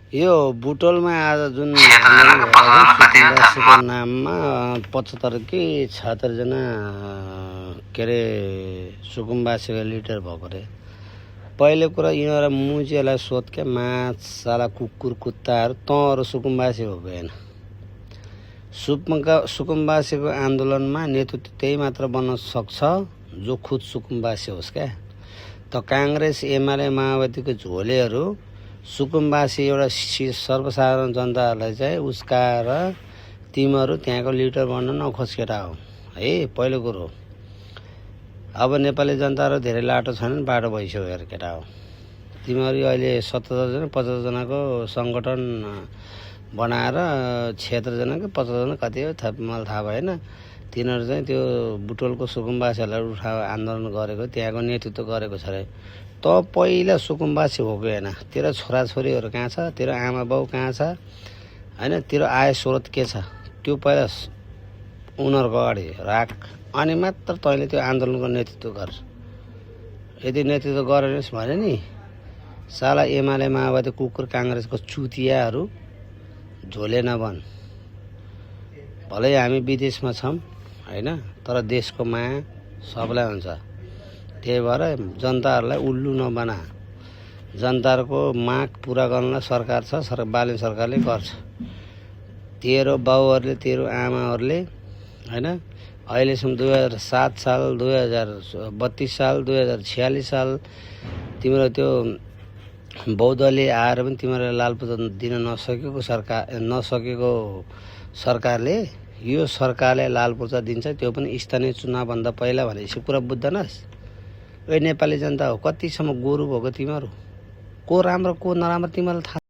यो बुटोलमा आज जुन सुकुम्बासीको नाममा 75 कि 76 जना के अरे सुकुम्बासीको लिडर भएको रे। पहिले कुरा यिनीहरू मुजिएलाई सोध के माछाला कुकुर कुत्ताहरू तँहरू सुकुम्बासी हो भएन। सुकुम्बासीको आन्दोलनमा नेतृत्व त्यही मात्र बन्न सक्छ जो खुद सुकुम्बासी होस् क्या। त काङ्ग्रेस एमाले माओवादीको झोलेहरू सुकुम्बासी एउटा सर्वसाधारण जनताहरूलाई चाहिँ उस्काएर तिमीहरू त्यहाँको लिडर बन्न नखोज केटा हो है। पहिलो कुरो अब नेपाली जनताहरू धेरै लाटो छैनन्, बाटो भइसक्यो हेर केटा हो। तिमीहरू अहिले 77 जना 50 जनाको सङ्गठन बनाएर 76 जना कि 50 जना कति हो मलाई थाहा भएन। तिनीहरू चाहिँ त्यो बुटोलको सुकुम्बासीहरूलाई उठाएर आन्दोलन गरेको, त्यहाँको नेतृत्व गरेको छ अरे। त पहिला सुकुम्बासी भएको होइन। तेरो छोराछोरीहरू कहाँ छ, तेरो आमा बाउ कहाँ छ होइन, तेरो आय स्रोत के छ त्यो पहिला उनीहरूको अगाडि राख, अनि मात्र तैँले त्यो आन्दोलनको नेतृत्व गर। यदि नेतृत्व गरेनस् भने नि साला एमाले माओवादी कुकुर काङ्ग्रेसको चुतियाहरू झोले नबन। भलै हामी विदेशमा छौँ होइन, तर देशको माया सबलाई हुन्छ। त्यही भएर जनताहरूलाई उल्लु नबना। जनताहरूको माग पुरा गर्न सरकार छ, बालन सरकारले गर्छ। तेरो बाउहरूले तेरो आमाहरूले होइन अहिलेसम्म 2007 साल 2032 साल 2046 साल तिम्रो त्यो बौद्धले आएर पनि तिमीहरूलाई लालपुत दिन नसकेको सरकारले यो सरकारले लालपुर्जा दिन्छ, त्यो पनि स्थानीय चुनावभन्दा पहिला भनेपछि कुरा बुझ्दैनस्। ए नेपाली जनता हो कतिसम्म गोरु भएको तिमीहरू, को राम्रो को नराम्रो तिमीहरूलाई थाहा